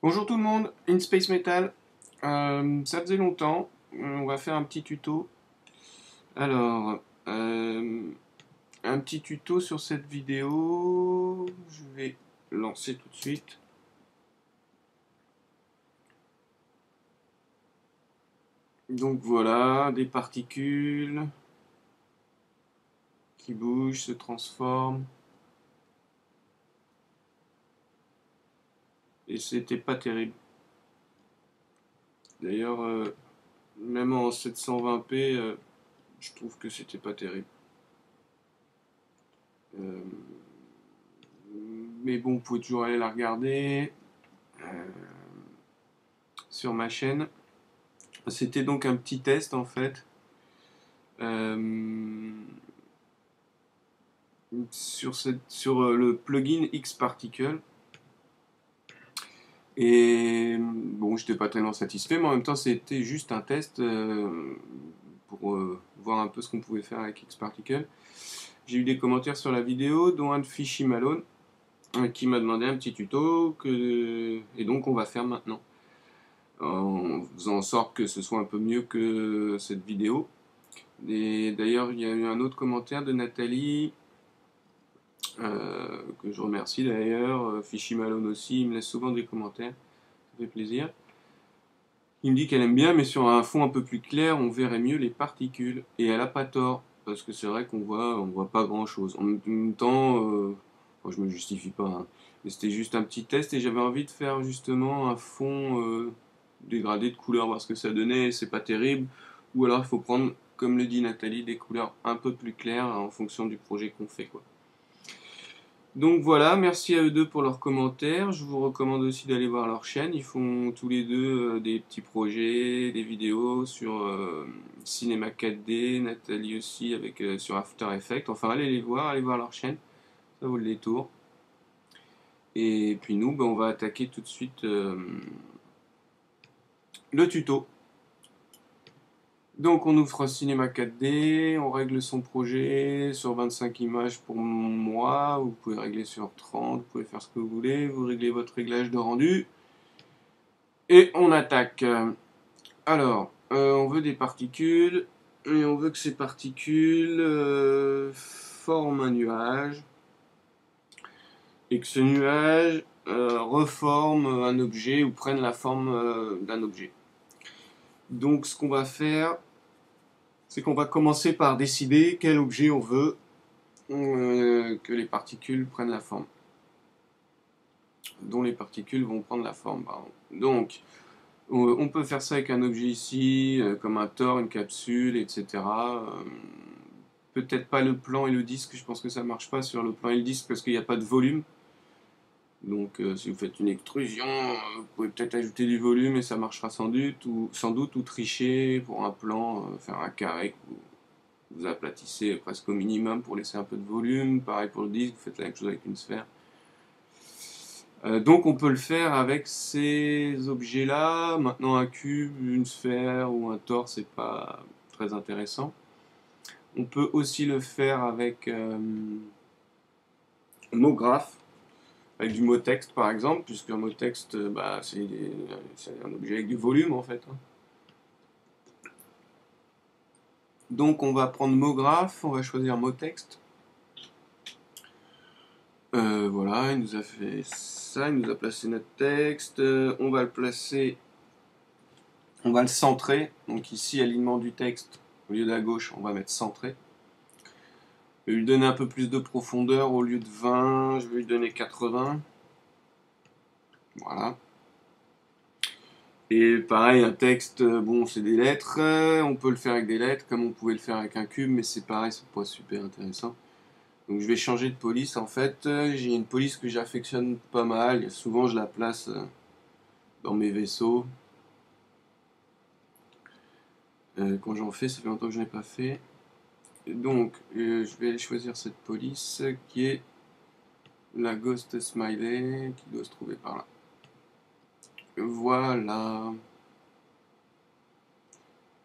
Bonjour tout le monde, In Space Metal. Ça faisait longtemps, on va faire un petit tuto. Alors, un petit tuto sur cette vidéo. Je vais lancer tout de suite. Donc voilà, des particules qui bougent, se transforment. Et c'était pas terrible. D'ailleurs, même en 720p, je trouve que c'était pas terrible. Euh, mais bon, vous pouvez toujours aller la regarder sur ma chaîne. C'était donc un petit test en fait euh, sur le plugin Xparticle. Et bon, j'étais pas tellement satisfait, mais en même temps, c'était juste un test pour voir un peu ce qu'on pouvait faire avec Xparticle. J'ai eu des commentaires sur la vidéo, dont un de Fishy Malone qui m'a demandé un petit tuto et donc on va faire maintenant. En faisant en sorte que ce soit un peu mieux que cette vidéo. Et d'ailleurs, il y a eu un autre commentaire de Nathalie, que je remercie d'ailleurs, Fishy Malone aussi, il me laisse souvent des commentaires, ça fait plaisir. Il me dit qu'elle aime bien, mais sur un fond un peu plus clair, on verrait mieux les particules. Et elle a pas tort, parce que c'est vrai on voit pas grand chose. En même temps, je me justifie pas, hein, mais c'était juste un petit test et j'avais envie de faire justement un fond dégradé de couleurs, voir ce que ça donnait. C'est pas terrible. Ou alors il faut prendre, comme le dit Nathalie, des couleurs un peu plus claires en fonction du projet qu'on fait, quoi. Donc voilà, merci à eux deux pour leurs commentaires. Je vous recommande aussi d'aller voir leur chaîne. Ils font tous les deux des petits projets, des vidéos sur Cinéma 4D, Nathalie aussi avec sur After Effects. Enfin, allez les voir, allez voir leur chaîne. Ça vaut le détour. Et puis nous, ben, on va attaquer tout de suite le tuto. Donc on ouvre Cinéma 4D, on règle son projet sur 25 images pour moi, vous pouvez régler sur 30, vous pouvez faire ce que vous voulez, vous réglez votre réglage de rendu, et on attaque. Alors, on veut des particules, et on veut que ces particules forment un nuage, et que ce nuage reforme un objet ou prenne la forme d'un objet. Donc ce qu'on va faire, c'est qu'on va commencer par décider quel objet on veut que les particules prennent la forme. Dont les particules vont prendre la forme, pardon. Donc, on peut faire ça avec un objet ici, comme un tore, une capsule, etc. Peut-être pas le plan et le disque, je pense que ça marche pas sur le plan et le disque parce qu'il n'y a pas de volume. Donc si vous faites une extrusion, vous pouvez peut-être ajouter du volume et ça marchera sans doute, ou tricher pour un plan, faire un carré que vous aplatissez presque au minimum pour laisser un peu de volume. Pareil pour le disque, vous faites la même chose avec une sphère. Donc on peut le faire avec ces objets-là. Maintenant un cube, une sphère ou un tore, c'est pas très intéressant. On peut aussi le faire avec mot-graphe, avec du mot-texte par exemple, puisque un mot-texte, bah, c'est un objet avec du volume en fait, hein. Donc on va prendre mot-graphe, on va choisir mot-texte. Voilà, il nous a fait ça, il nous a placé notre texte. On va le placer, on va le centrer. Donc ici, alignement du texte, au lieu de la gauche, on va mettre centré. Je vais lui donner un peu plus de profondeur, au lieu de 20, je vais lui donner 80. Voilà. Et pareil, un texte, bon, c'est des lettres. On peut le faire avec des lettres, comme on pouvait le faire avec un cube, mais c'est pareil, c'est pas super intéressant. Donc je vais changer de police en fait. J'ai une police que j'affectionne pas mal. Souvent je la place dans mes vaisseaux. Quand j'en fais, ça fait longtemps que je n'ai pas fait. Et donc je vais aller choisir cette police qui est la Ghost Smiley qui doit se trouver par là. Voilà.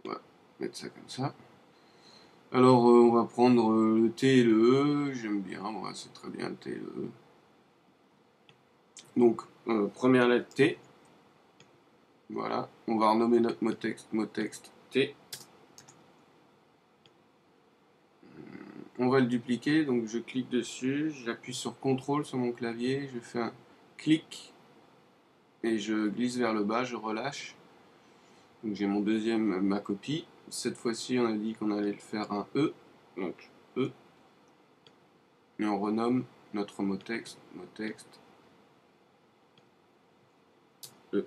On va mettre ça comme ça. Alors on va prendre le T et le E. J'aime bien, moi c'est très bien le T et le E. Donc première lettre T. Voilà, on va renommer notre mot texte T. On va le dupliquer, donc je clique dessus, j'appuie sur CTRL sur mon clavier, je fais un clic et je glisse vers le bas, je relâche. Donc j'ai mon deuxième, ma copie. Cette fois-ci, on a dit qu'on allait le faire un E, donc E. Et on renomme notre mot texte E.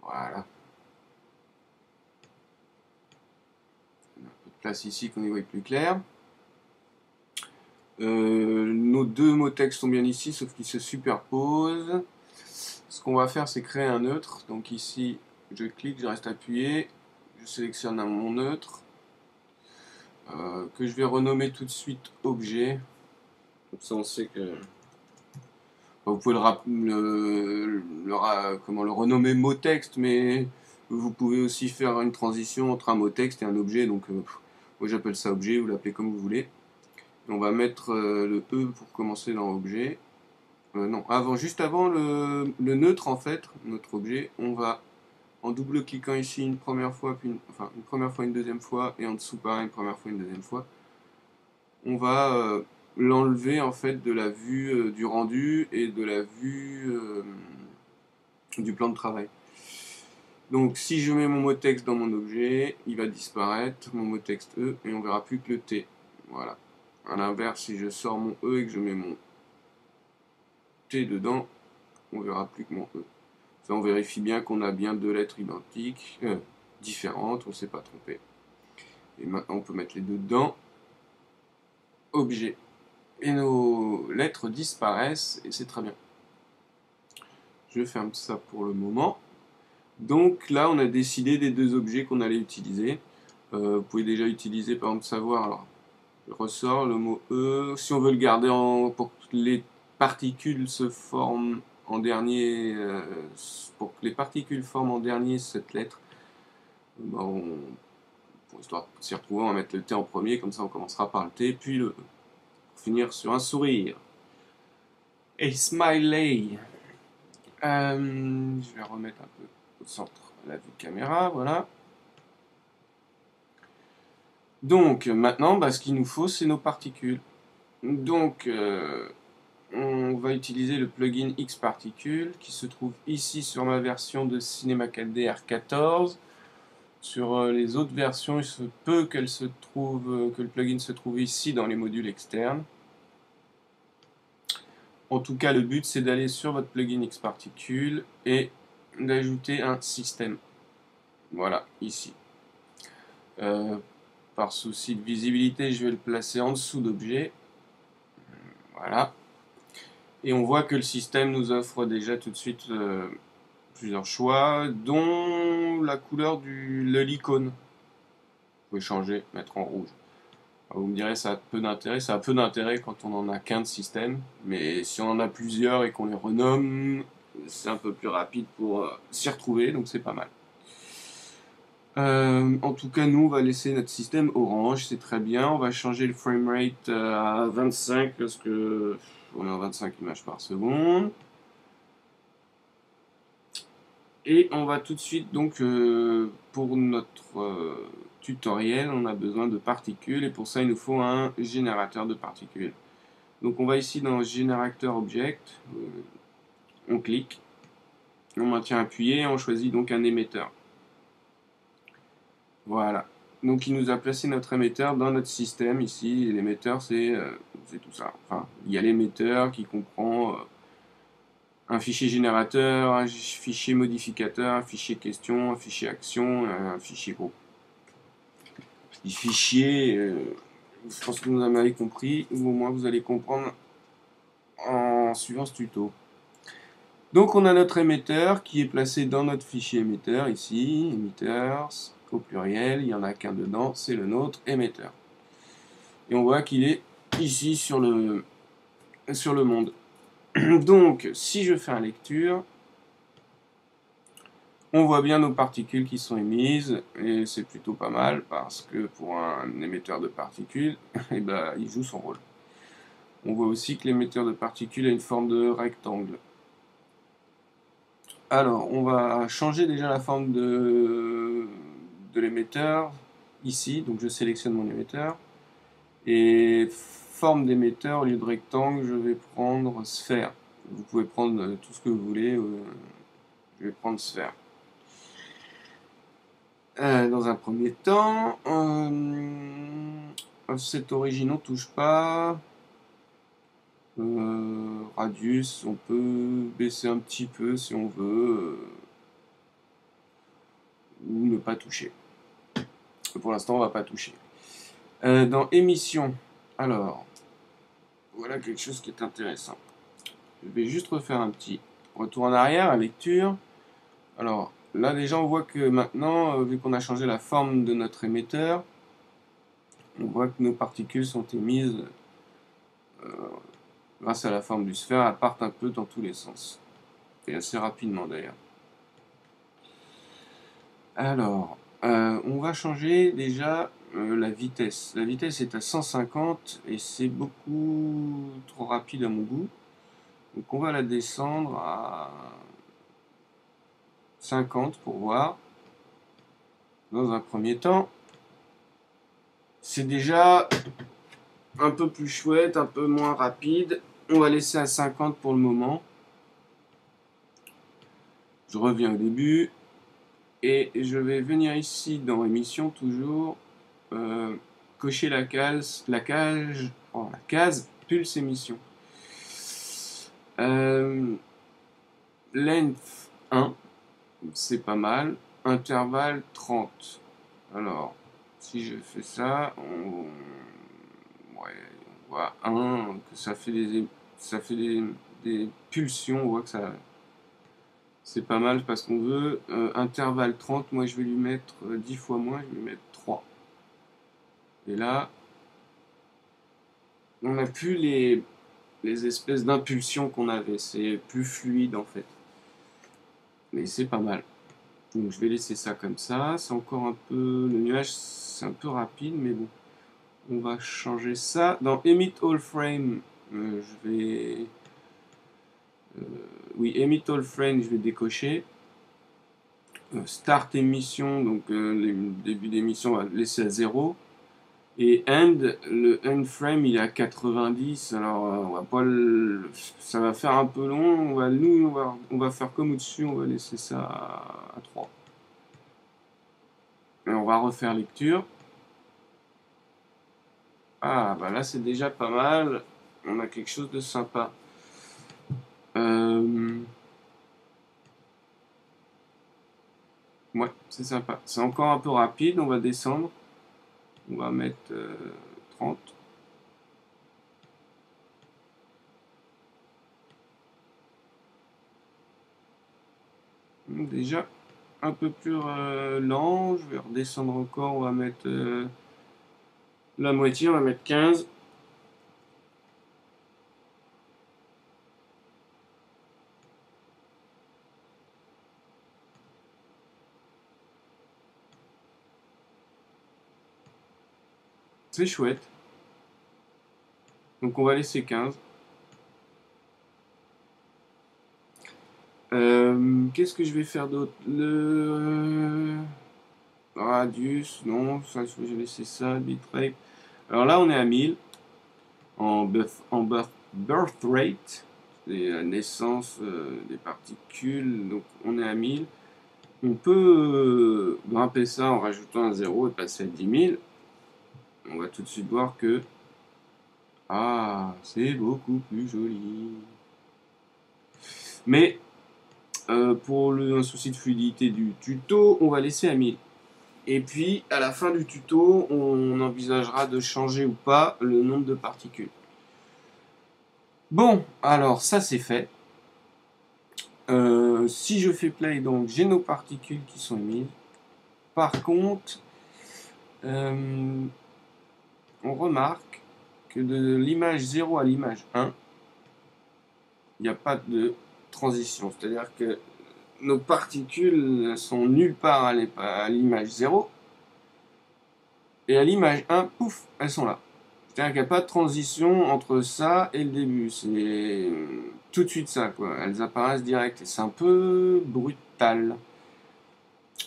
Voilà. On a un peu de place ici qu'on y voit plus clair. Nos deux mots texte sont bien ici, sauf qu'ils se superposent. Ce qu'on va faire, c'est créer un neutre. Donc ici, je clique, je reste appuyé, je sélectionne mon neutre, que je vais renommer tout de suite objet. Comme ça, on sait que vous pouvez le renommer mot texte, mais vous pouvez aussi faire une transition entre un mot texte et un objet. Donc, moi j'appelle ça objet, vous l'appelez comme vous voulez. On va mettre le E pour commencer dans objet. Non, juste avant le neutre en fait, notre objet, on va en double-cliquant ici une première fois, puis une première fois, une deuxième fois, et en dessous pareil, une première fois, une deuxième fois, on va l'enlever en fait de la vue du rendu et de la vue du plan de travail. Donc si je mets mon mot texte dans mon objet, il va disparaître, mon mot texte E, et on verra plus que le T. Voilà. À l'inverse, si je sors mon E et que je mets mon T dedans, on verra plus que mon E. Ça, on vérifie bien qu'on a bien deux lettres identiques, différentes, on ne s'est pas trompé. Et maintenant, on peut mettre les deux dedans. Objet. Et nos lettres disparaissent, et c'est très bien. Je ferme ça pour le moment. Donc là, on a décidé des deux objets qu'on allait utiliser. Vous pouvez déjà utiliser, par exemple, savoir. Alors, je ressors le mot E. Si on veut le garder pour que les particules se forment en dernier, pour que les particules forment en dernier cette lettre, pour histoire de s'y retrouver, on va mettre le T en premier, comme ça on commencera par le T, puis le E. Pour finir sur un sourire. Et smiley. Je vais remettre un peu au centre la vue caméra, voilà. Donc maintenant, ce qu'il nous faut, c'est nos particules. Donc on va utiliser le plugin Xparticles qui se trouve ici sur ma version de Cinema 4D R14. Sur les autres versions, il se peut que le plugin se trouve ici dans les modules externes. En tout cas, le but c'est d'aller sur votre plugin Xparticles et d'ajouter un système. Voilà, ici. Par souci de visibilité, je vais le placer en dessous d'objet. Voilà. Et on voit que le système nous offre déjà tout de suite plusieurs choix, dont la couleur de l'icône. Vous pouvez changer, mettre en rouge. Alors vous me direz, ça a peu d'intérêt. Ça a peu d'intérêt quand on en a qu'un de système. Mais si on en a plusieurs et qu'on les renomme, c'est un peu plus rapide pour s'y retrouver, donc c'est pas mal. En tout cas, nous, on va laisser notre système orange, c'est très bien. On va changer le framerate à 25 parce que on est en 25 images par seconde. Et on va tout de suite, donc, pour notre tutoriel, on a besoin de particules et pour ça, il nous faut un générateur de particules. Donc, on va ici dans Générateur Object, on clique, on maintient appuyé et on choisit donc un émetteur. Voilà. Donc il nous a placé notre émetteur dans notre système ici. L'émetteur c'est tout ça. Enfin, il y a l'émetteur qui comprend un fichier générateur, un fichier modificateur, un fichier question, un fichier action, un fichier groupe. Les fichiers, je pense que vous en avez compris, ou au moins vous allez comprendre en suivant ce tuto. Donc on a notre émetteur qui est placé dans notre fichier émetteur ici, emitters, au pluriel, il n'y en a qu'un dedans, c'est le nôtre émetteur. Et on voit qu'il est ici sur le monde. Donc si je fais un lecture, on voit bien nos particules qui sont émises, et c'est plutôt pas mal parce que pour un émetteur de particules, il joue son rôle. On voit aussi que l'émetteur de particules a une forme de rectangle. Alors, on va changer déjà la forme de l'émetteur ici. Donc, je sélectionne mon émetteur. Et forme d'émetteur, au lieu de rectangle, je vais prendre sphère. Vous pouvez prendre tout ce que vous voulez. Je vais prendre sphère. Dans un premier temps, offset origine, on touche pas. Radius, on peut baisser un petit peu si on veut, ou ne pas toucher. Pour l'instant, on va pas toucher. Dans émission, alors, voilà quelque chose qui est intéressant. Je vais juste refaire un petit retour en arrière à lecture. Alors, là déjà, on voit que maintenant, vu qu'on a changé la forme de notre émetteur, on voit que nos particules sont émises grâce à la forme du sphère, elles partent un peu dans tous les sens. Et assez rapidement d'ailleurs. Alors, on va changer déjà la vitesse. La vitesse est à 150 et c'est beaucoup trop rapide à mon goût. Donc on va la descendre à 50 pour voir. Dans un premier temps, c'est déjà un peu plus chouette, un peu moins rapide. On va laisser à 50 pour le moment. Je reviens au début. Et je vais venir ici dans émission toujours, cocher la case pulse émission. Length 1, c'est pas mal. Intervalle 30. Alors, si je fais ça, on voit que ça fait des pulsions. On voit que ça, c'est pas mal parce qu'on veut intervalle 30. Moi, je vais lui mettre 10 fois moins. Je vais lui mettre 3. Et là, on n'a plus les espèces d'impulsions qu'on avait. C'est plus fluide en fait. Mais c'est pas mal. Donc je vais laisser ça comme ça. C'est encore un peu... Le nuage, c'est un peu rapide, mais bon. On va changer ça. Dans Emit All Frame, je vais... oui, Emit All Frame, je vais décocher. Start émission, donc le début d'émission, on va le laisser à 0. Et end, le end frame il est à 90, alors on va pas ça va faire un peu long, on va faire comme au-dessus, on va laisser ça à 3. Et on va refaire lecture. Ah bah là c'est déjà pas mal, on a quelque chose de sympa. Ouais, c'est sympa. C'est encore un peu rapide, on va descendre. On va mettre 30. Déjà un peu plus lent, je vais redescendre encore, on va mettre la moitié, on va mettre 15. C'est chouette. Donc on va laisser 15. Qu'est-ce que je vais faire d'autre? Le radius, non, ça je vais laisser ça, bitrate. Alors là on est à 1000 en birth rate, c'est la naissance des particules, donc on est à 1000. On peut grimper ça en rajoutant un 0 et passer à 10 000. On va tout de suite voir que c'est beaucoup plus joli. Mais pour un souci de fluidité du tuto, on va laisser à 1000. Et puis, à la fin du tuto, on envisagera de changer ou pas le nombre de particules. Bon, alors ça c'est fait. Si je fais play, donc j'ai nos particules qui sont émises. Par contre, on remarque que de l'image 0 à l'image 1, il n'y a pas de transition. C'est-à-dire que nos particules sont nulle part à l'image 0. Et à l'image 1, pouf, elles sont là. C'est-à-dire qu'il n'y a pas de transition entre ça et le début. C'est tout de suite ça, quoi. Elles apparaissent direct et c'est un peu brutal.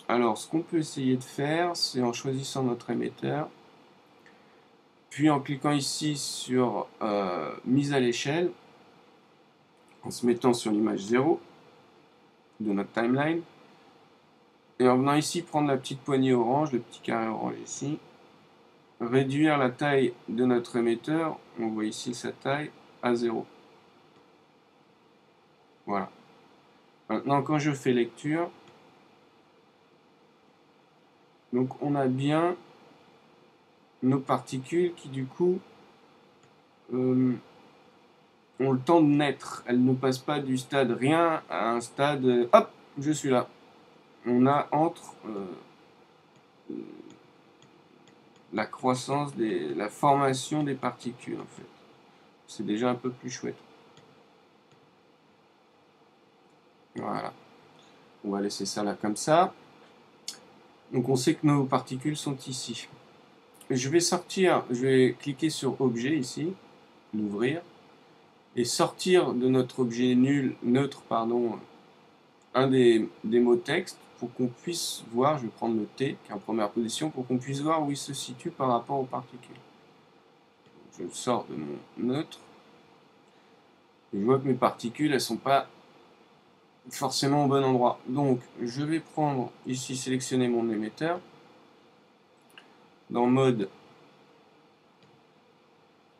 Alors, ce qu'on peut essayer de faire, c'est en choisissant notre émetteur, puis en cliquant ici sur mise à l'échelle, en se mettant sur l'image 0 de notre timeline, et en venant ici prendre la petite poignée orange, le petit carré orange ici, réduire la taille de notre émetteur, on voit ici sa taille, à 0. Voilà. Maintenant, quand je fais lecture, donc on a bien nos particules qui du coup ont le temps de naître. Elles ne passent pas du stade rien à un stade hop, je suis là. On a entre la croissance, la formation des particules en fait. C'est déjà un peu plus chouette. Voilà. On va laisser ça là comme ça. Donc on sait que nos particules sont ici. Je vais sortir, je vais cliquer sur objet ici, l'ouvrir, et sortir de notre objet neutre, un des mots texte pour qu'on puisse voir, je vais prendre le T qui est en première position, pour qu'on puisse voir où il se situe par rapport aux particules. Je le sors de mon neutre, et je vois que mes particules, elles ne sont pas forcément au bon endroit. Donc je vais prendre ici, sélectionner mon émetteur, dans mode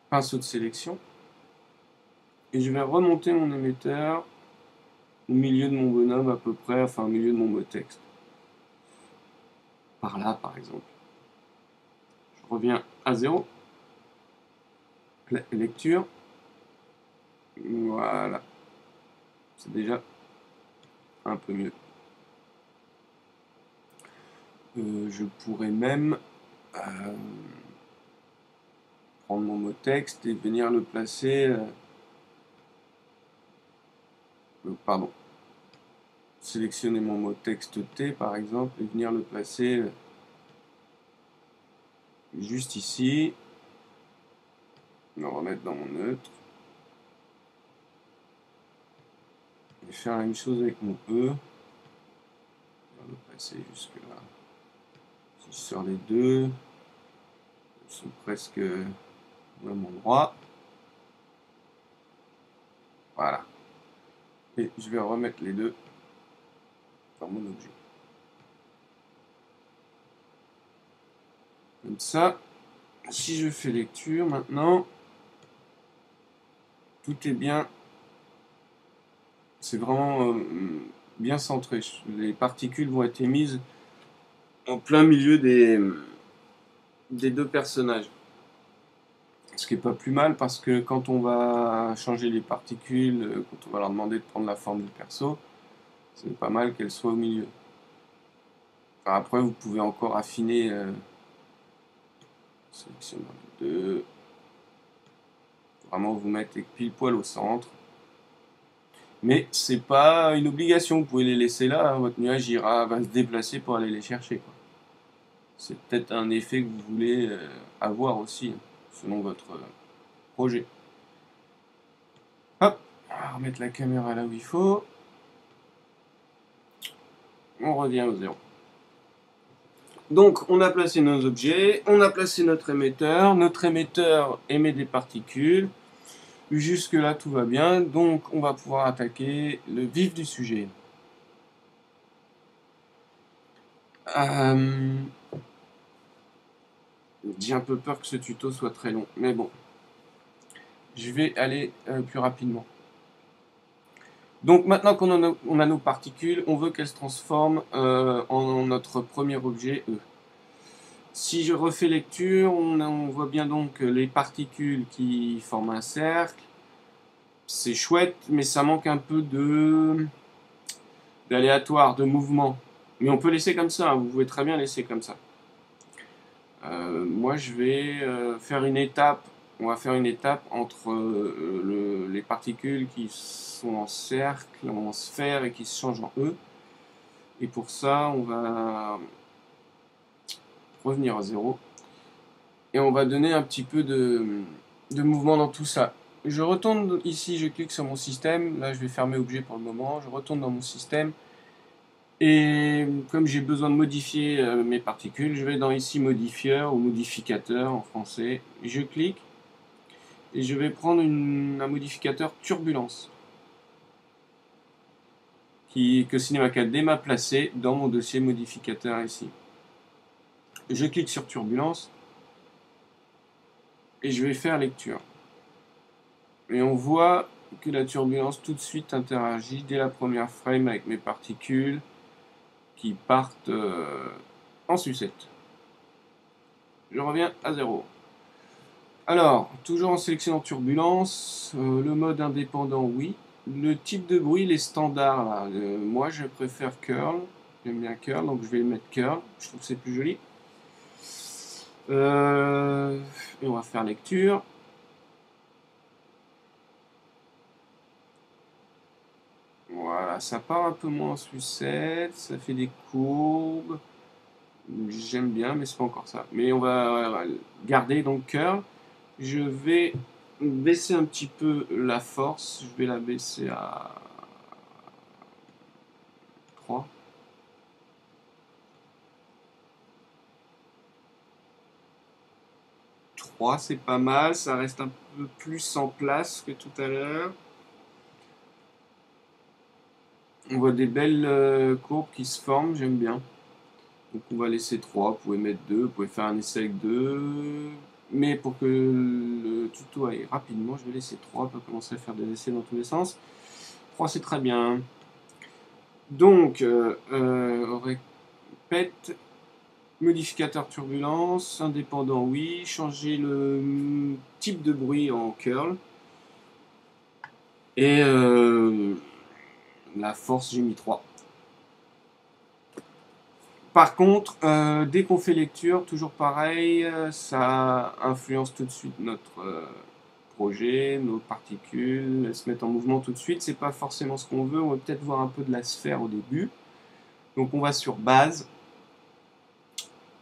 pinceau de sélection, et je vais remonter mon émetteur au milieu de mon bonhomme à peu près, enfin au milieu de mon mot texte. Par là, par exemple. Je reviens à 0. Lecture. Voilà. C'est déjà un peu mieux. Je pourrais même prendre mon mot texte et venir le placer... pardon. Sélectionner mon mot texte T, par exemple, et venir le placer juste ici. Le remettre dans mon neutre. Et faire la même chose avec mon E. On va le passer jusque là. Si je sors les deux, ils sont presque au même endroit. Voilà. Et je vais remettre les deux dans mon objet. Comme ça, si je fais lecture maintenant, tout est bien. C'est vraiment bien centré. Les particules vont être émises en plein milieu des deux personnages. Ce qui n'est pas plus mal parce que quand on va changer les particules, quand on va leur demander de prendre la forme du perso, c'est pas mal qu'elles soient au milieu. Enfin, après, vous pouvez encore affiner. Sélectionnant les deux. Vraiment vous mettre pile poil au centre. Mais c'est pas une obligation, vous pouvez les laisser là, hein. Votre nuage va se déplacer pour aller les chercher. C'est peut-être un effet que vous voulez avoir aussi, hein, selon votre projet. Hop, on va remettre la caméra là où il faut. On revient au 0. Donc on a placé nos objets, on a placé notre émetteur émet des particules. Jusque là tout va bien, donc on va pouvoir attaquer le vif du sujet. J'ai un peu peur que ce tuto soit très long, mais bon, je vais aller plus rapidement. Donc maintenant qu'on a nos particules, on veut qu'elles se transforment en notre premier objet E. Si je refais lecture, on voit bien donc les particules qui forment un cercle. C'est chouette, mais ça manque un peu d'aléatoire, de mouvement. Mais on peut laisser comme ça, hein, vous pouvez très bien laisser comme ça. Moi je vais faire une étape. On va faire une étape entre les particules qui sont en cercle, en sphère et qui se changent en E. Et pour ça, on va revenir à 0. Et on va donner un petit peu de mouvement dans tout ça. Je retourne ici, je clique sur mon système. Là, je vais fermer objet pour le moment. Je retourne dans mon système. Et comme j'ai besoin de modifier mes particules, je vais dans ici modifieur ou modificateur en français. Je clique et je vais prendre un modificateur turbulence que Cinema 4D m'a placé dans mon dossier modificateur ici. Je clique sur turbulence et je vais faire lecture. Et on voit que la turbulence tout de suite interagit dès la première frame avec mes particules qui partent en sucette. Je reviens à 0. Alors, toujours en sélectionnant turbulence, le mode indépendant, oui. Le type de bruit, les standards, là, moi je préfère curl. J'aime bien curl, donc je vais mettre curl. Je trouve que c'est plus joli. Et on va faire lecture. Voilà, ça part un peu moins en sucette, ça fait des courbes. J'aime bien, mais c'est pas encore ça. Mais on va garder donc curl. Je vais baisser un petit peu la force. Je vais la baisser à 3. 3, c'est pas mal. Ça reste un peu plus en place que tout à l'heure. On voit des belles courbes qui se forment, j'aime bien. Donc on va laisser 3, vous pouvez mettre 2, vous pouvez faire un essai avec 2. Mais pour que le tuto aille rapidement, je vais laisser 3, on peut commencer à faire des essais dans tous les sens. 3 c'est très bien. Donc, on répète, modificateur turbulence, indépendant oui, changer le type de bruit en curl. Et la force j'ai mis 3. Par contre, dès qu'on fait lecture, toujours pareil, ça influence tout de suite notre projet, nos particules, elles se mettent en mouvement tout de suite. C'est pas forcément ce qu'on veut, on va peut-être voir un peu de la sphère au début. Donc on va sur base.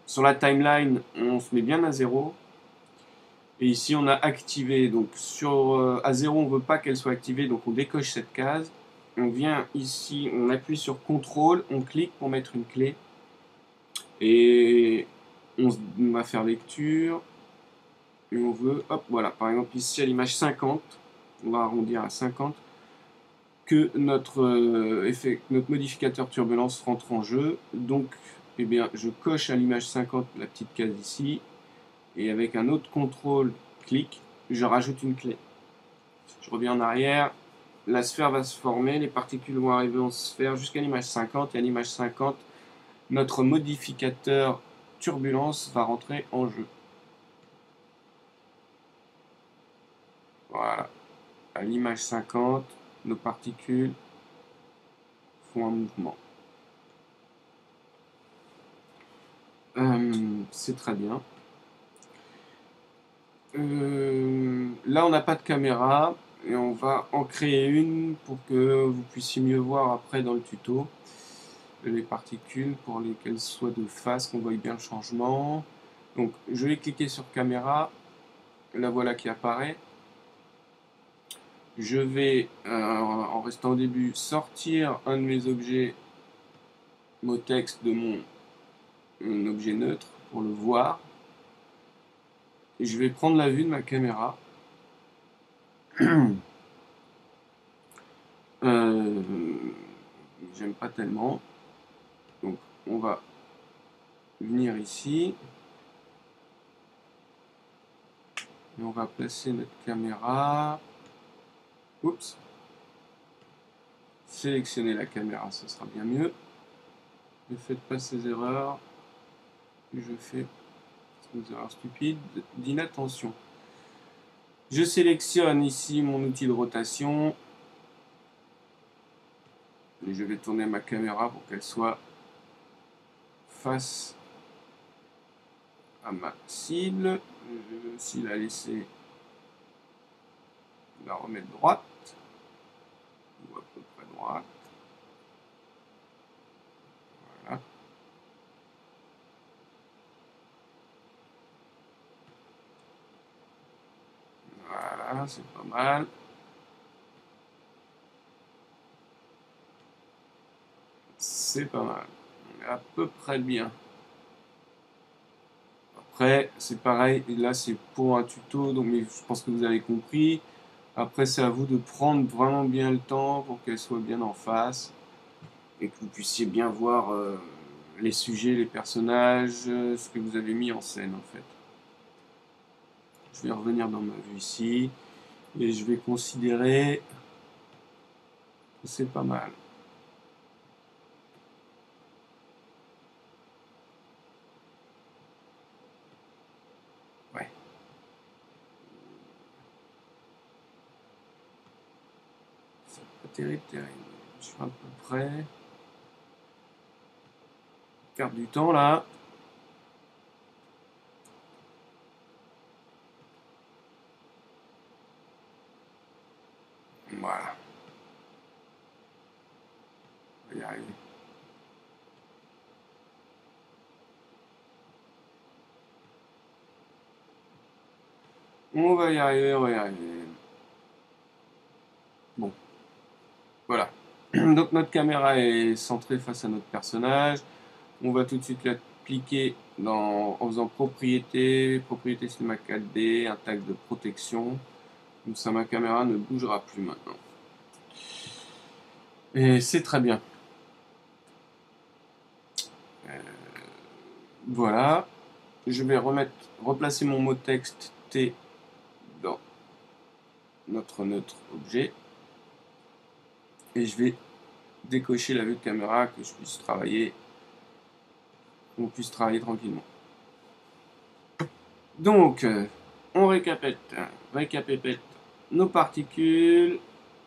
Sur la timeline, on se met bien à 0. Et ici, on a activé. Donc à 0, on ne veut pas qu'elle soit activée, donc on décoche cette case. On vient ici, on appuie sur CTRL, on clique pour mettre une clé. Et on va faire lecture. Et on veut, hop, voilà, par exemple ici à l'image 50, on va arrondir à 50, que notre modificateur turbulence rentre en jeu. Donc, eh bien, je coche à l'image 50 la petite case ici. Et avec un autre contrôle, clic, je rajoute une clé. Je reviens en arrière, la sphère va se former, les particules vont arriver en sphère jusqu'à l'image 50. Et à l'image 50, notre modificateur turbulence va rentrer en jeu. Voilà. À l'image 50, nos particules font un mouvement. C'est très bien. Là, on n'a pas de caméra et on va en créer une pour que vous puissiez mieux voir après dans le tuto les particules pour qu'elles soient de face, qu'on voie bien le changement. Donc, je vais cliquer sur caméra. La voilà qui apparaît. Je vais, en restant au début, sortir un de mes objets mot texte de mon objet neutre pour le voir. Et je vais prendre la vue de ma caméra. J'aime pas tellement. Donc on va venir ici. Et on va placer notre caméra. Oups. Sélectionner la caméra, ça sera bien mieux. Ne faites pas ces erreurs. Je fais des erreurs stupides d'inattention. Je sélectionne ici mon outil de rotation. Et je vais tourner ma caméra pour qu'elle soit face à ma cible. Je vais aussi la laisser, la remettre droite, ou à peu près droite. Voilà. Voilà, c'est pas mal. C'est pas mal. On est à peu près bien. Après, c'est pareil, et là c'est pour un tuto, donc mais je pense que vous avez compris. Après, c'est à vous de prendre vraiment bien le temps pour qu'elle soit bien en face et que vous puissiez bien voir les sujets, les personnages, ce que vous avez mis en scène en fait. Je vais revenir dans ma vue ici et je vais considérer que c'est pas mal. Ouais. C'est pas terrible, terrible. Je suis à peu près. Carte du temps là. Voilà. On va y arriver. On va y arriver, on va y arriver. Bon, voilà. Donc notre caméra est centrée face à notre personnage. On va tout de suite l'appliquer en faisant propriété, propriété cinéma 4D, un tag de protection. Comme ça, ma caméra ne bougera plus maintenant. Et c'est très bien. Voilà. Je vais replacer mon mot texte T dans notre neutre objet. Et je vais décocher la vue de caméra que je puisse travailler, qu'on puisse travailler tranquillement. Donc, on récapépète nos particules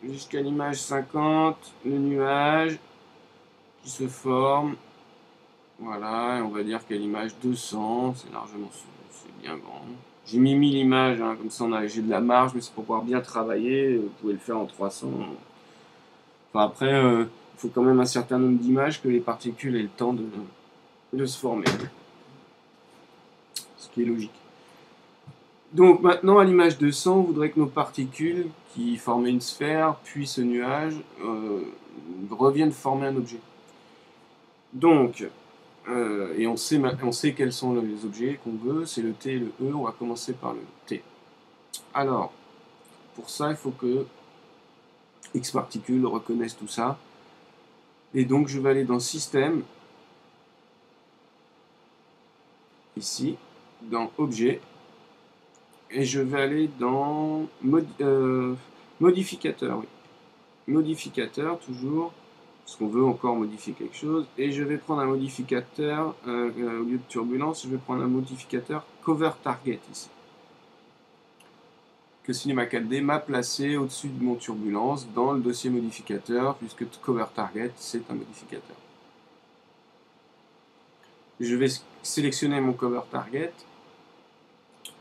jusqu'à l'image 50, le nuage qui se forme. Voilà, et on va dire qu'à l'image 200, c'est largement, c'est bien grand. J'ai mis 1000 images, hein, comme ça j'ai de la marge, mais c'est pour pouvoir bien travailler. Vous pouvez le faire en 300. Enfin, après, il faut quand même un certain nombre d'images que les particules aient le temps de se former. Ce qui est logique. Donc maintenant, à l'image 200, on voudrait que nos particules qui formaient une sphère, puis ce nuage, reviennent former un objet. Donc, et on sait quels sont les objets qu'on veut, c'est le T et le E, on va commencer par le T. Alors, pour ça, il faut que Xparticule reconnaisse tout ça. Et donc, je vais aller dans Système, ici, dans Objet, et je vais aller dans Modificateur, oui. Modificateur, toujours, parce qu'on veut encore modifier quelque chose, et je vais prendre un modificateur, au lieu de turbulence, je vais prendre un modificateur Cover Target, ici. Que Cinema 4D m'a placé au-dessus de mon turbulence dans le dossier modificateur, puisque Cover Target, c'est un modificateur. Je vais sélectionner mon Cover Target,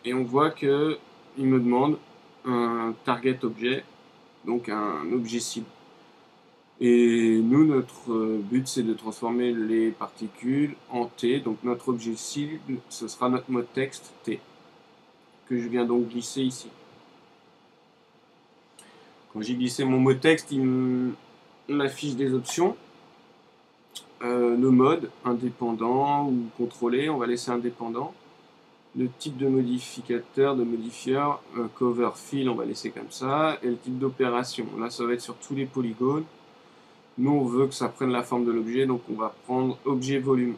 et on voit que il me demande un target objet, donc un objet cible. Et nous, notre but, c'est de transformer les particules en T. Donc notre objet cible, ce sera notre mot texte T, que je viens donc glisser ici. Quand j'ai glissé mon mot texte, il m'affiche des options. Le mode, indépendant ou contrôlé, on va laisser indépendant. Le type de modificateur, de modifieur, cover fill, on va laisser comme ça. Et le type d'opération, là ça va être sur tous les polygones. Nous on veut que ça prenne la forme de l'objet, donc on va prendre objet volume.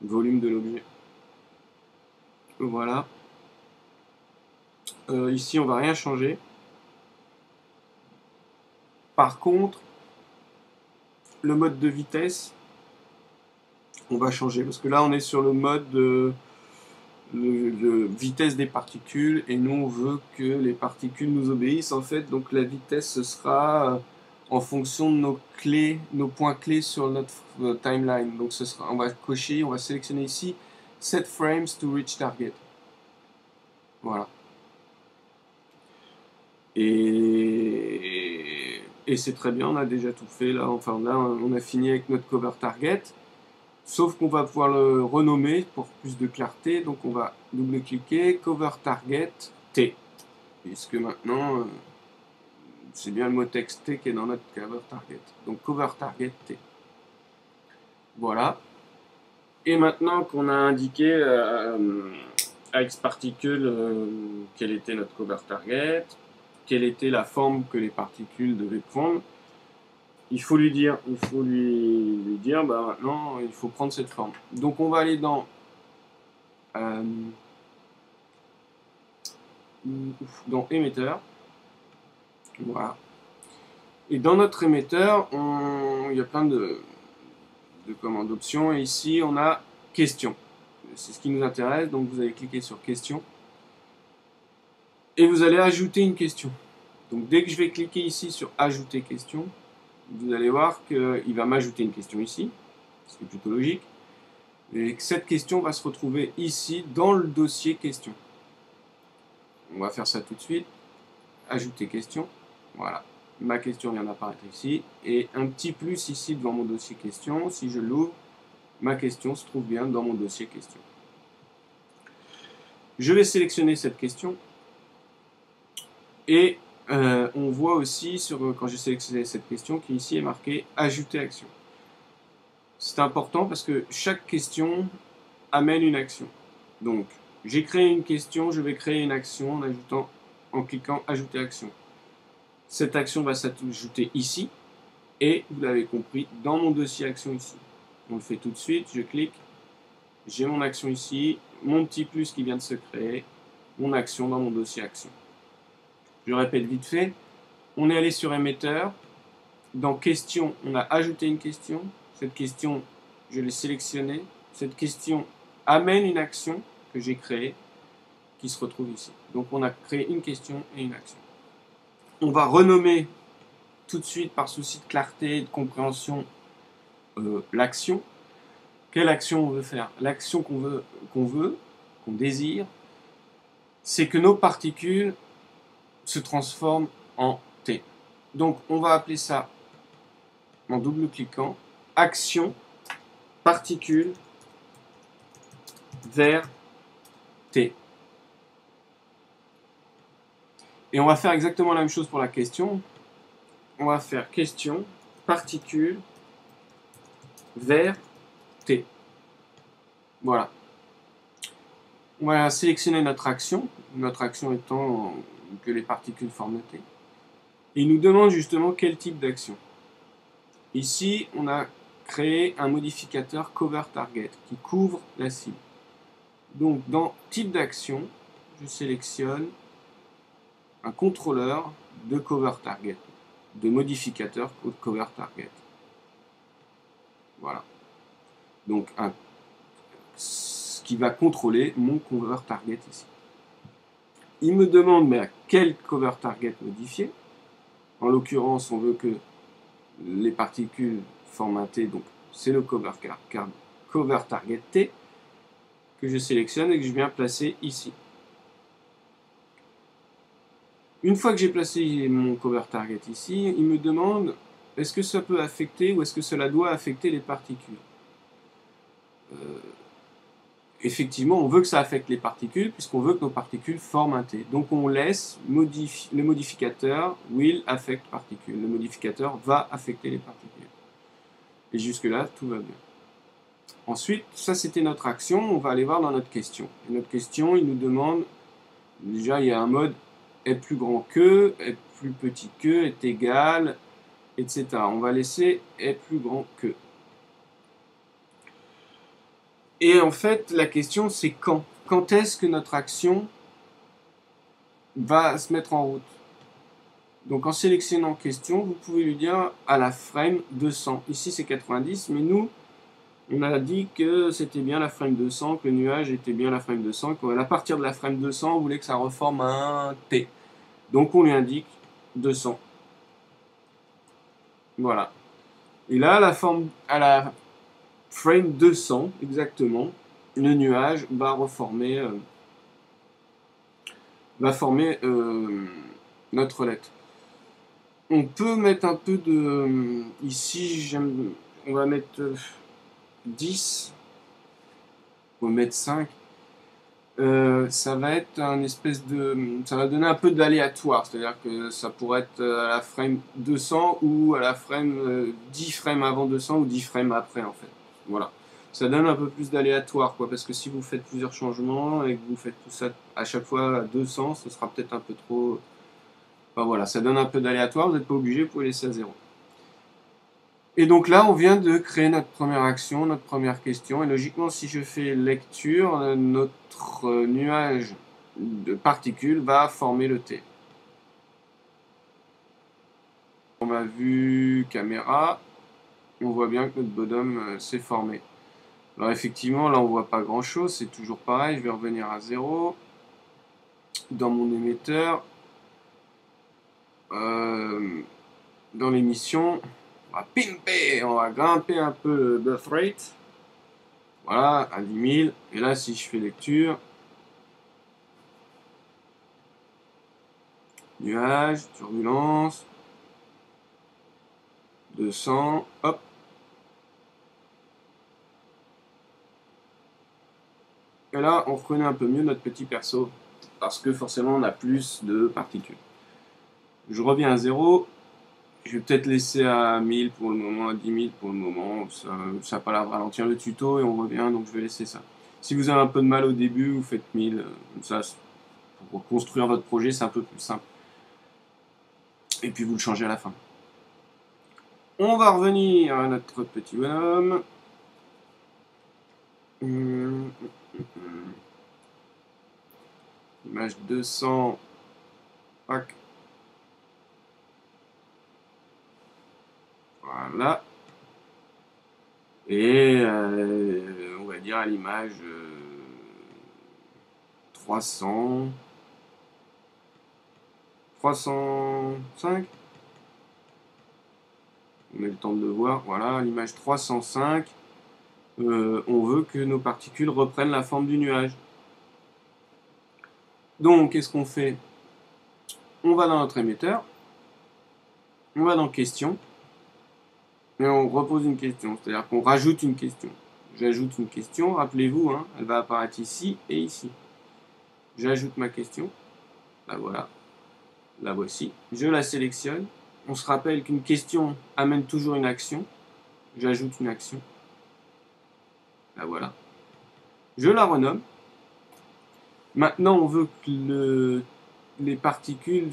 Volume de l'objet. Voilà. Ici on va rien changer. Par contre, le mode de vitesse, on va changer. Parce que là on est sur le mode de vitesse des particules, et nous on veut que les particules nous obéissent en fait, donc la vitesse ce sera en fonction de nos clés, nos points clés sur notre timeline. Donc ce sera, on va cocher, on va sélectionner ici set frames to reach target. Voilà. Et c'est très bien, on a déjà tout fait là, enfin là on a fini avec notre cover target. Sauf qu'on va pouvoir le renommer pour plus de clarté. Donc on va double-cliquer, Cover Target T. puisque maintenant, c'est bien le mot texte T qui est dans notre cover target. Donc cover target T. Voilà. Et maintenant qu'on a indiqué à Xparticle quel était notre cover target, quelle était la forme que les particules devaient prendre, il faut lui dire, bah maintenant il faut prendre cette forme. Donc on va aller dans émetteur. Voilà. Et dans notre émetteur, il y a plein d'options. Et ici, on a question. C'est ce qui nous intéresse. Donc, vous allez cliquer sur question. Et vous allez ajouter une question. Donc, dès que je vais cliquer ici sur ajouter question, vous allez voir qu'il va m'ajouter une question ici. Ce qui est plutôt logique. Et que cette question va se retrouver ici dans le dossier question. On va faire ça tout de suite. Ajouter question. Voilà. Ma question vient d'apparaître ici. Et un petit plus ici devant mon dossier question. Si je l'ouvre, ma question se trouve bien dans mon dossier question. Je vais sélectionner cette question. Et on voit aussi, quand j'ai sélectionné cette question, qu'ici est marqué « Ajouter action ». C'est important parce que chaque question amène une action. Donc, j'ai créé une question, je vais créer une action en cliquant « Ajouter action ». Cette action va s'ajouter ici, et vous l'avez compris, dans mon dossier action ici. On le fait tout de suite, je clique, j'ai mon action ici, mon petit plus qui vient de se créer, mon action dans mon dossier action. Je répète vite fait, on est allé sur émetteur, dans question, on a ajouté une question, cette question, je l'ai sélectionnée, cette question amène une action que j'ai créée, qui se retrouve ici. Donc on a créé une question et une action. On va renommer tout de suite, par souci de clarté et de compréhension, l'action. Quelle action on veut faire? L'action qu'on désire, c'est que nos particules se transforment en T. Donc on va appeler ça, en double-cliquant, action particule vers T. Et on va faire exactement la même chose pour la question. On va faire question particule vers T. Voilà. On va sélectionner notre action étant que les particules forment T. Et il nous demande justement quel type d'action. Ici, on a créé un modificateur cover target qui couvre la cible. Donc, dans type d'action, je sélectionne un contrôleur de cover target, de modificateur cover target. Voilà. Donc, ce qui va contrôler mon cover target ici. Il me demande mais à quel cover target modifier. En l'occurrence, on veut que les particules forment un T, donc c'est le cover target T que je sélectionne et que je viens placer ici. Une fois que j'ai placé mon cover target ici, il me demande est-ce que ça peut affecter ou est-ce que cela doit affecter les particules. Effectivement, on veut que ça affecte les particules puisqu'on veut que nos particules forment un T. Donc on laisse le modificateur will affect particules. Le modificateur va affecter les particules. Et jusque-là, tout va bien. Ensuite, ça c'était notre action. On va aller voir dans notre question. Et notre question, il nous demande, déjà il y a un mode est plus grand que, est plus petit que, est égal, etc. On va laisser est plus grand que. Et en fait, la question, c'est quand. Quand est-ce que notre action va se mettre en route? Donc, en sélectionnant question, vous pouvez lui dire à la frame 200. Ici, c'est 90, mais nous, on a dit que c'était bien la frame 200, que le nuage était bien la frame 200, qu'à partir de la frame 200, on voulait que ça reforme un T. Donc, on lui indique 200. Voilà. Et là, à la frame 200, exactement, le nuage va reformer, former notre lettre. On peut mettre un peu de... Ici, on va mettre 10. On va mettre 5. ça va être un espèce de... Ça va donner un peu d'aléatoire, c'est-à-dire que ça pourrait être à la frame 200 ou à la frame 10 frames avant 200 ou 10 frames après, en fait. Voilà. Ça donne un peu plus d'aléatoire, quoi, parce que si vous faites plusieurs changements et que vous faites tout ça à chaque fois à 200, ce sera peut-être un peu trop... Enfin voilà, ça donne un peu d'aléatoire, vous n'êtes pas obligé, vous pouvez laisser à 0. Et donc là, on vient de créer notre première action, notre première question. Et logiquement, si je fais lecture, notre nuage de particules va former le T. On a vu caméra, on voit bien que notre bonhomme s'est formé. Alors effectivement, là, on voit pas grand-chose, c'est toujours pareil. Je vais revenir à 0. Dans mon émetteur, dans l'émission, on va pimper, on va grimper un peu le birth rate. Voilà, à 10 000. Et là, si je fais lecture, nuage, turbulence, 200, hop. Et là, on reconnaît un peu mieux notre petit perso, parce que forcément, on a plus de particules. Je reviens à 0. Je vais peut-être laisser à 1000 pour le moment, à 10 000 pour le moment. Ça n'a pas l'air de ralentir le tuto et on revient, donc je vais laisser ça. Si vous avez un peu de mal au début, vous faites 1000. Comme ça, pour construire votre projet, c'est un peu plus simple. Et puis vous le changez à la fin. On va revenir à notre petit bonhomme. Image 200. Pack. Voilà. Et on va dire à l'image 300. 305. On a le temps de le voir. Voilà, à l'image 305. On veut que nos particules reprennent la forme du nuage. Donc, qu'est-ce qu'on fait? On va dans notre émetteur, on va dans question, et on repose une question, c'est-à-dire qu'on rajoute une question. J'ajoute une question, rappelez-vous, hein, elle va apparaître ici et ici. J'ajoute ma question, la voilà, la voici. Je la sélectionne. On se rappelle qu'une question amène toujours une action. J'ajoute une action, la voilà. Je la renomme. Maintenant, on veut que les particules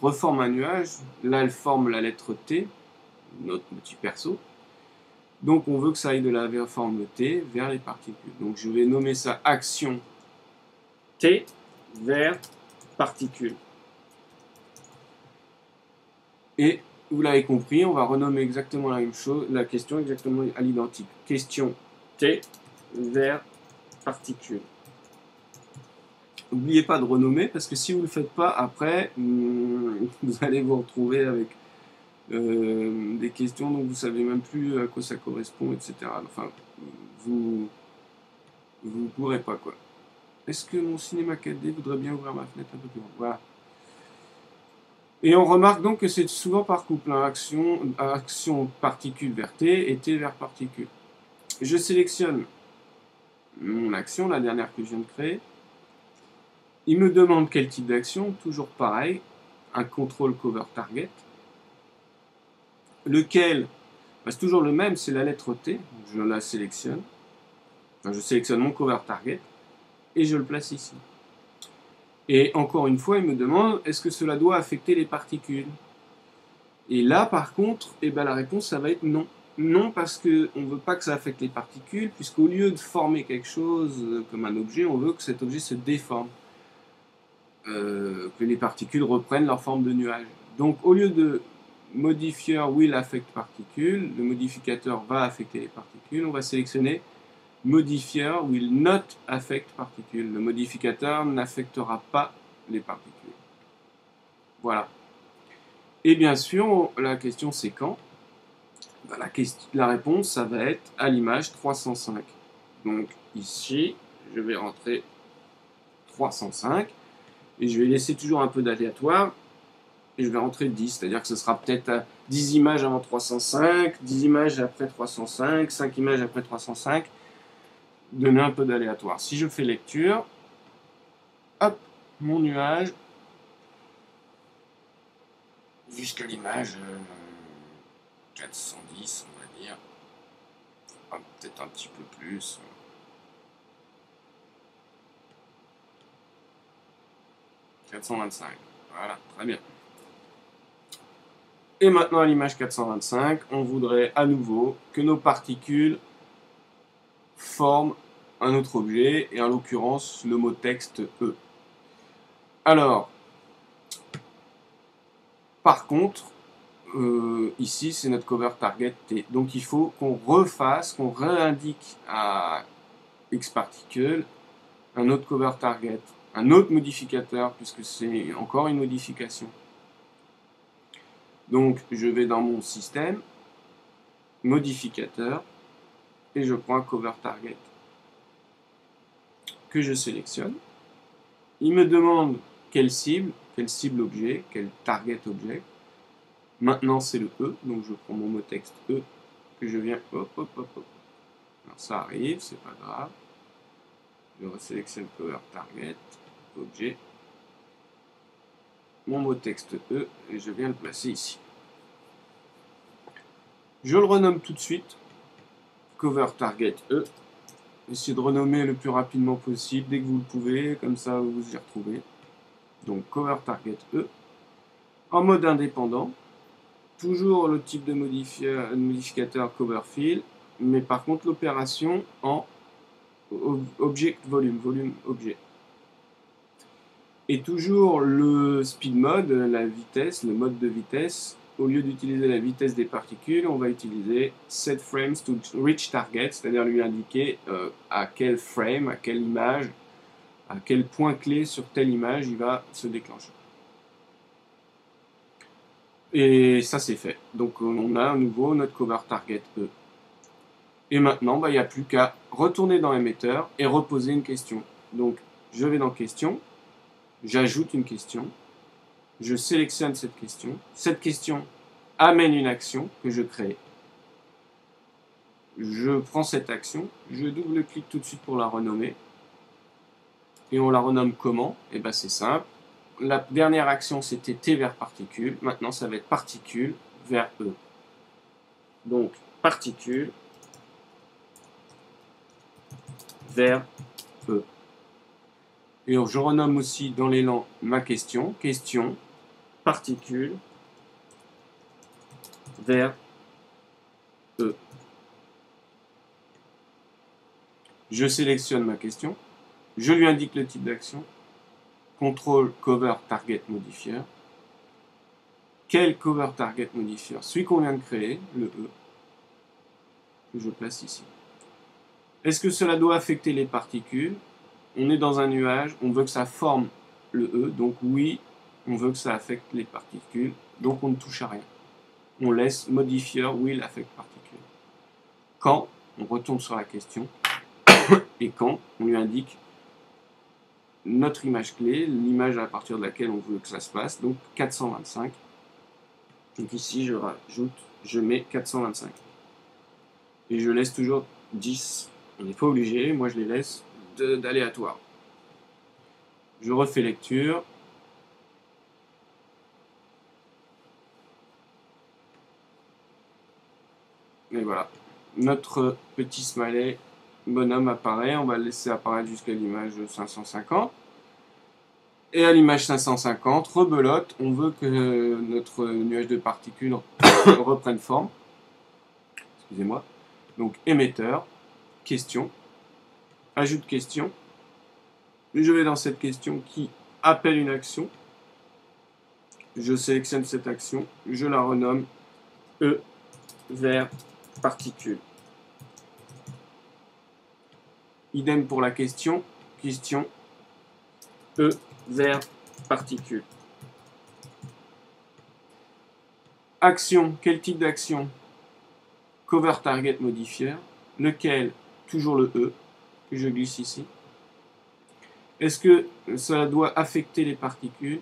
reforment un nuage. Là, elles forment la lettre T, notre petit perso. Donc, on veut que ça aille de la forme T vers les particules. Donc, je vais nommer ça action T vers particules. Et vous l'avez compris, on va renommer exactement la même chose, la question exactement à l'identique. Question T vers particules. N'oubliez pas de renommer, parce que si vous ne le faites pas, après, vous allez vous retrouver avec des questions dont vous ne savez même plus à quoi ça correspond, etc. Enfin, vous ne pourrez pas, quoi. Est-ce que mon cinéma 4D voudrait bien ouvrir ma fenêtre un peu plus grande? Voilà. Et on remarque donc que c'est souvent par couple, hein, action particule vers T et T vers particule. Je sélectionne mon action, la dernière que je viens de créer. Il me demande quel type d'action, toujours pareil, un contrôle cover target. Lequel, c'est toujours le même, c'est la lettre T, je la sélectionne. Enfin, je sélectionne mon cover target et je le place ici. Et encore une fois, il me demande, est-ce que cela doit affecter les particules? Et là, par contre, la réponse, ça va être non. Non, parce qu'on ne veut pas que ça affecte les particules, puisqu'au lieu de former quelque chose comme un objet, on veut que cet objet se déforme. Que les particules reprennent leur forme de nuage. Donc, au lieu de modifier will affect particules, le modificateur va affecter les particules, on va sélectionner modifier will not affect particules. Le modificateur n'affectera pas les particules. Voilà. Et bien sûr, la question c'est quand? La réponse, ça va être à l'image 305. Donc ici, je vais rentrer 305 et je vais laisser toujours un peu d'aléatoire et je vais rentrer 10, c'est-à-dire que ce sera peut-être 10 images avant 305, 10 images après 305, 5 images après 305, donner un peu d'aléatoire. Si je fais lecture, hop, mon nuage jusqu'à l'image 410, on va dire. Peut-être un petit peu plus. « 425. Voilà, très bien. Et maintenant, à l'image 425, on voudrait à nouveau que nos particules forment un autre objet, et en l'occurrence, le mot texte E. Alors, par contre, ici, c'est notre cover target T. Donc, il faut qu'on refasse, qu'on réindique à XParticle un autre cover target, un autre modificateur, puisque c'est encore une modification. Donc, je vais dans mon système, modificateur, et je prends un cover target que je sélectionne. Il me demande quelle cible objet, quel target objet. Maintenant, c'est le E, donc je prends mon mot texte E, que je viens, hop. Alors, ça arrive, c'est pas grave. Je resélectionne cover target, objet, mon mot texte E, et je viens le placer ici. Je le renomme tout de suite, cover target E. Essayez de renommer le plus rapidement possible, dès que vous le pouvez, comme ça vous vous y retrouvez. Donc cover target E. En mode indépendant, toujours le type de modificateur cover fill, mais par contre l'opération en object volume objet. Et toujours le speed mode, la vitesse, le mode de vitesse. Au lieu d'utiliser la vitesse des particules, on va utiliser set frames to reach target, c'est-à-dire lui indiquer à quel frame, à quelle image, à quel point clé sur telle image il va se déclencher. Et ça c'est fait. Donc on a à nouveau notre cover target E. Et maintenant, il n'y a plus qu'à retourner dans l'émetteur et reposer une question. Donc je vais dans question, j'ajoute une question, je sélectionne cette question. Cette question amène une action que je crée. Je prends cette action, je double-clique tout de suite pour la renommer. Et on la renomme comment? Eh bien c'est simple. La dernière action c'était T vers particule. Maintenant ça va être particule vers E. Donc particule vers E. Et je renomme aussi dans l'élan ma question. Question particule vers E. Je sélectionne ma question. Je lui indique le type d'action. Contrôle cover target modifier. Quel cover target modifier? Celui qu'on vient de créer, le E, que je place ici. Est-ce que cela doit affecter les particules? On est dans un nuage, on veut que ça forme le E, donc oui, on veut que ça affecte les particules, donc on ne touche à rien. On laisse modifier will affect particules. Quand, on retourne sur la question, et quand, on lui indique notre image clé, l'image à partir de laquelle on veut que ça se passe, donc 425. Donc ici, je rajoute, je mets 425. Et je laisse toujours 10. On n'est pas obligé, moi je les laisse d'aléatoire. Je refais lecture. Et voilà. Notre petit smiley bonhomme apparaît. On va le laisser apparaître jusqu'à l'image 550. Et à l'image 550, rebelote, on veut que notre nuage de particules reprenne forme. Excusez-moi. Donc émetteur, question, ajoute question. Je vais dans cette question qui appelle une action. Je sélectionne cette action, je la renomme E vers particule. Idem pour la question, question E vers particule. Action, quel type d'action? Cover target modifier, lequel? Toujours le E, que je glisse ici. Est-ce que ça doit affecter les particules?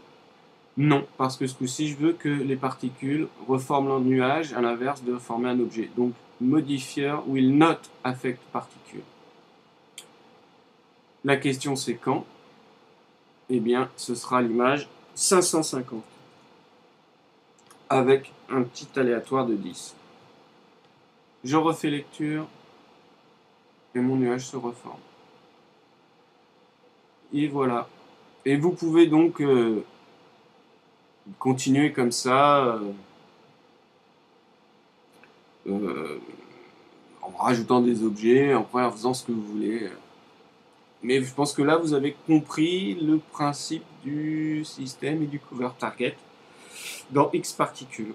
Non, parce que ce coup-ci, je veux que les particules reforment leur nuage, à l'inverse de former un objet. Donc, modifier will not affect particle. La question, c'est quand? eh bien, ce sera l'image 550 avec un petit aléatoire de 10. Je refais lecture et mon nuage se reforme. Et voilà. Et vous pouvez donc continuer comme ça en rajoutant des objets, en faisant ce que vous voulez. Mais je pense que là, vous avez compris le principe du système et du cover target dans Xparticule.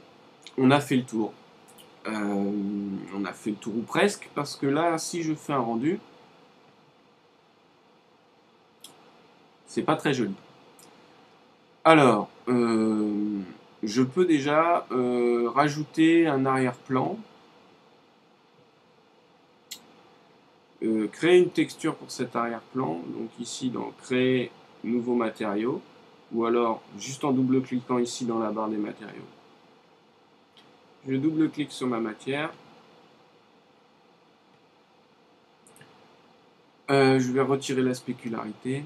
On a fait le tour. On a fait le tour ou presque, parce que là, si je fais un rendu, c'est pas très joli. Alors, je peux déjà rajouter un arrière-plan, créer une texture pour cet arrière-plan, donc ici dans créer nouveau matériau, ou alors juste en double-cliquant ici dans la barre des matériaux. Je double-clique sur ma matière. Je vais retirer la spécularité.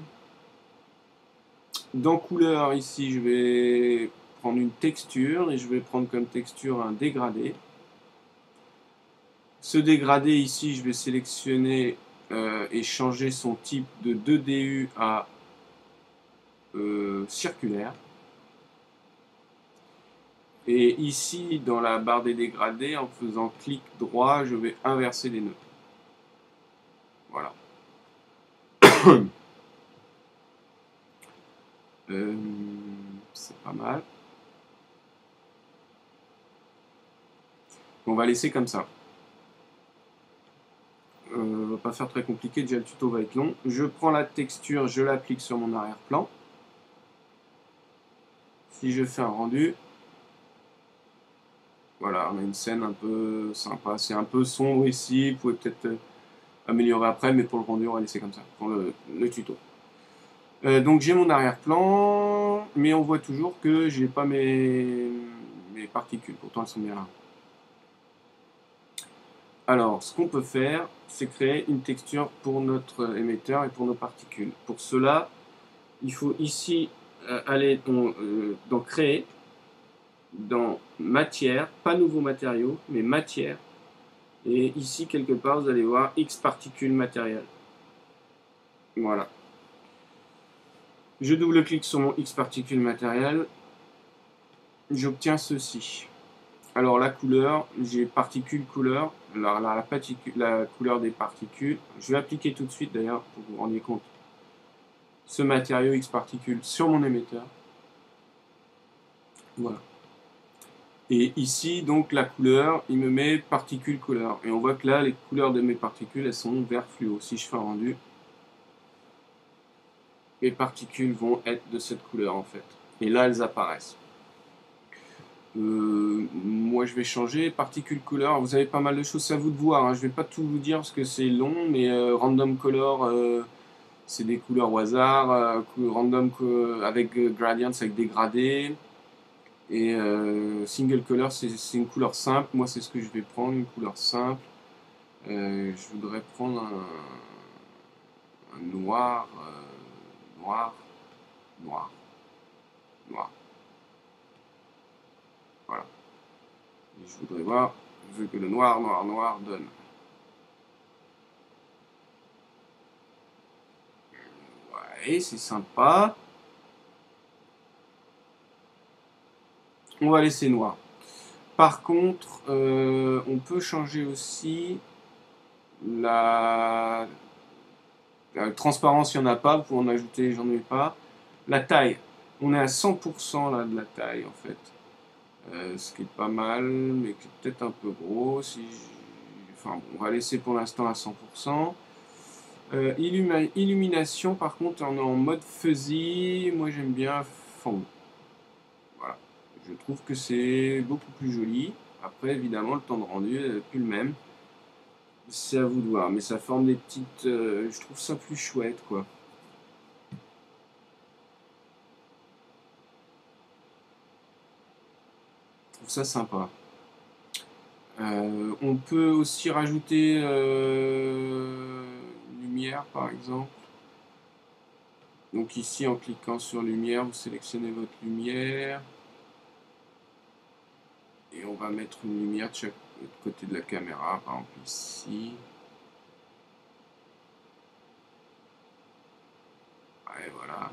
Dans couleur, ici, je vais prendre une texture et je vais prendre comme texture un dégradé. Ce dégradé ici, je vais sélectionner et changer son type de 2DU à circulaire. Et ici, dans la barre des dégradés, en faisant clic droit, je vais inverser les nœuds. Voilà. C'est pas mal. On va laisser comme ça. On va pas faire très compliqué, déjà le tuto va être long. Je prends la texture, je l'applique sur mon arrière-plan. Si je fais un rendu, voilà, on a une scène un peu sympa. C'est un peu sombre ici, vous pouvez peut-être améliorer après, mais pour le rendu, on va laisser comme ça, pour le tuto. Donc j'ai mon arrière-plan, mais on voit toujours que j'ai pas mes particules, pourtant elles sont bien là. Alors, ce qu'on peut faire, c'est créer une texture pour notre émetteur et pour nos particules. Pour cela, il faut ici aller dans Créer, dans Matière, pas Nouveau matériau, mais Matière. Et ici, quelque part, vous allez voir X particules matérielles. Voilà. Je double-clique sur mon X particules matérielles. J'obtiens ceci. Alors la couleur, j'ai particules couleur, la couleur des particules. Je vais appliquer tout de suite d'ailleurs pour que vous vous rendiez compte ce matériau X particules sur mon émetteur. Voilà. Et ici donc la couleur, il me met particules couleur. Et on voit que là les couleurs de mes particules elles sont vert fluo. Si je fais un rendu, mes particules vont être de cette couleur en fait. Et là elles apparaissent. Moi je vais changer particules couleur. Vous avez pas mal de choses, c'est à vous de voir, hein. Je vais pas tout vous dire parce que c'est long, mais random color c'est des couleurs au hasard, random avec gradients, avec dégradé, et single color c'est une couleur simple. Moi c'est ce que je vais prendre, une couleur simple. Je voudrais prendre un noir, noir, noir, noir. Voilà. Et je voudrais voir, je veux que le noir, noir, noir donne. Ouais, c'est sympa. On va laisser noir. Par contre, on peut changer aussi la transparence, il n'y en a pas. Vous pouvez en ajouter, j'en ai pas. La taille. On est à 100% là de la taille en fait. Ce qui est pas mal, mais qui est peut-être un peu gros. Enfin, bon, on va laisser pour l'instant à 100%. Illumination, par contre, on est en mode fuzzy. Moi, j'aime bien fond. Voilà. Je trouve que c'est beaucoup plus joli. Après, évidemment, le temps de rendu n'est plus le même. C'est à vous de voir. Mais ça forme des petites... je trouve ça plus chouette, quoi. Je trouve ça sympa. On peut aussi rajouter une lumière, par exemple. Donc ici, en cliquant sur lumière, vous sélectionnez votre lumière. Et on va mettre une lumière de chaque côté de la caméra, par exemple ici. Et voilà.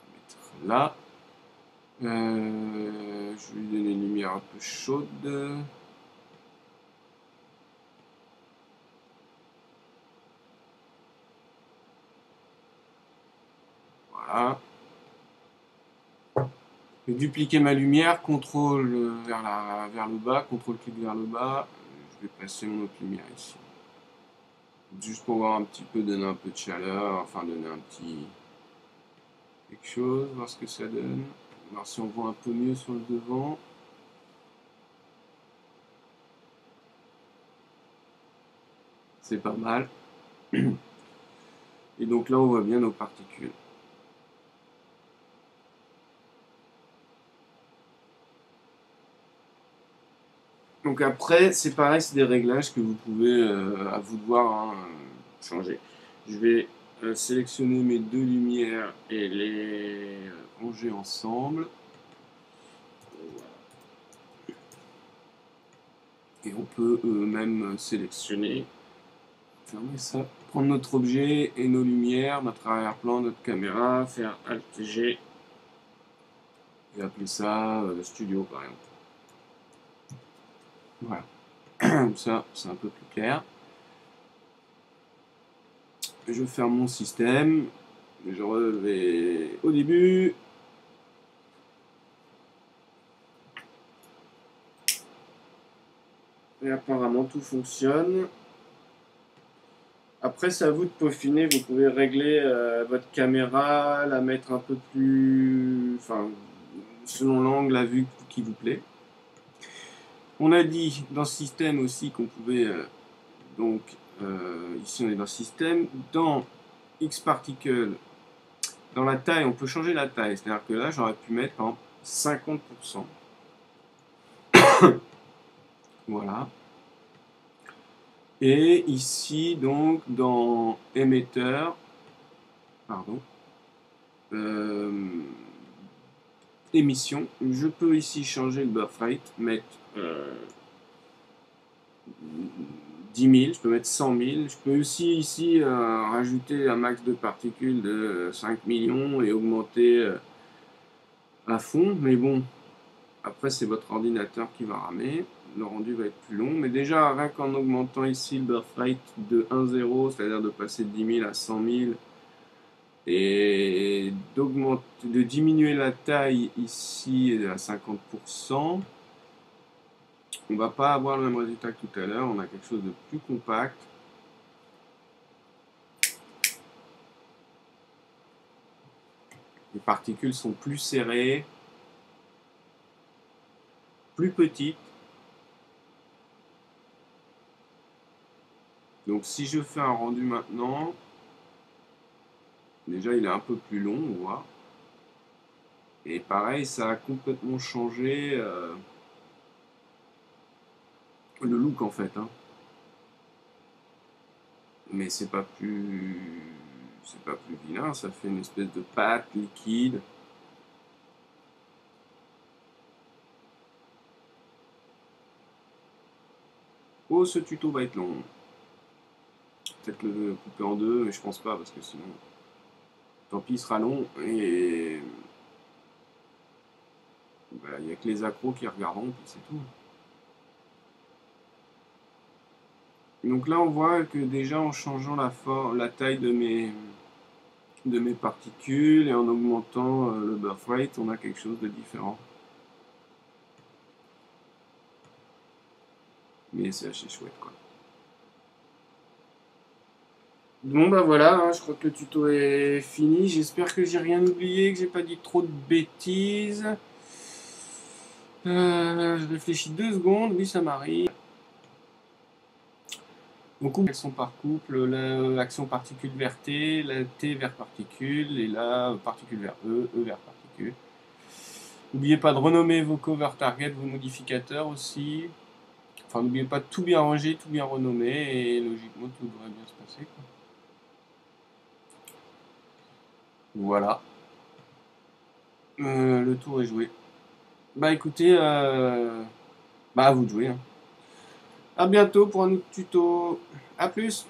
On va mettre là. Je vais lui donner une lumière un peu chaude. Voilà. Je vais dupliquer ma lumière, contrôle vers le bas, contrôle clic vers le bas. Je vais passer mon autre lumière ici. Juste pour voir un petit peu, donner un peu de chaleur, enfin donner un petit quelque chose, voir ce que ça donne. Voir si on voit un peu mieux sur le devant. C'est pas mal. Et donc là, on voit bien nos particules. Donc après, c'est pareil, c'est des réglages que vous pouvez, à vous de voir, hein, changer. Je vais sélectionner mes deux lumières et les ranger ensemble. Et on peut même sélectionner, fermer ça, prendre notre objet et nos lumières, notre arrière-plan, notre caméra, faire Alt-G et appeler ça studio par exemple. Voilà. Comme ça, c'est un peu plus clair. Je ferme mon système. Je vais au début. Et apparemment tout fonctionne. Après, c'est à vous de peaufiner. Vous pouvez régler votre caméra, la mettre un peu plus. Enfin, selon l'angle, la vue qui vous plaît. On a dit dans ce système aussi qu'on pouvait. Donc, ici on est dans le système. Dans Xparticle, dans la taille, on peut changer la taille. C'est-à-dire que là, j'aurais pu mettre en 50%. Voilà. Et ici, donc, dans émetteur, pardon, émission, je peux ici changer le birth rate, mettre 10 000, je peux mettre 100 000, je peux aussi ici rajouter un max de particules de 5 millions et augmenter à fond, mais bon, après c'est votre ordinateur qui va ramer, le rendu va être plus long, mais déjà rien qu'en augmentant ici le birth rate de 1,0, c'est-à-dire de passer de 10 000 à 100 000, et de diminuer la taille ici à 50%, on va pas avoir le même résultat que tout à l'heure, on a quelque chose de plus compact. Les particules sont plus serrées, plus petites. Donc si je fais un rendu maintenant, déjà il est un peu plus long, on voit. Et pareil, ça a complètement changé le look en fait. Hein. Mais c'est pas plus vilain, ça fait une espèce de pâte liquide. Oh, ce tuto va être long. Peut-être le couper en deux, mais je pense pas parce que sinon, tant pis, il sera long et il n'y a que les accros qui regarderont, puis c'est tout. Donc là, on voit que déjà en changeant la taille de mes particules et en augmentant le birth rate, on a quelque chose de différent. Mais c'est assez chouette, quoi. Bon bah voilà, hein, je crois que le tuto est fini. J'espère que j'ai rien oublié, que j'ai pas dit trop de bêtises. Je réfléchis 2 secondes, oui ça m'arrive. Donc action par couple, l'action particule vers T, la T vers particule, et la particule vers E, E vers particule. N'oubliez pas de renommer vos cover targets, vos modificateurs aussi. Enfin, n'oubliez pas de tout bien ranger, tout bien renommer, et logiquement tout devrait bien se passer, quoi. Voilà. Le tour est joué. Bah écoutez, bah à vous de jouer, hein. À bientôt pour un autre tuto. À plus.